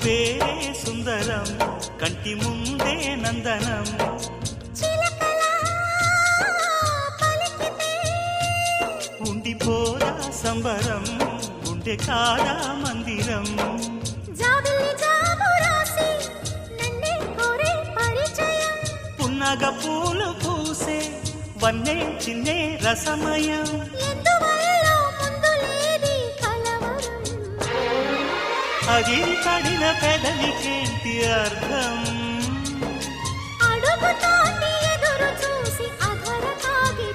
పేరే సుందరం కంటి ముందే నందనం ఉండిపోదా సంబరం ఉండే కాదా మందిరం పున్నగ పూలు పూసే వన్నే చిన్నే రసమయం అది పడిన పెదవికేంటి అర్థం అడుగుతోంది ఎదురు చూసి అధర తాగి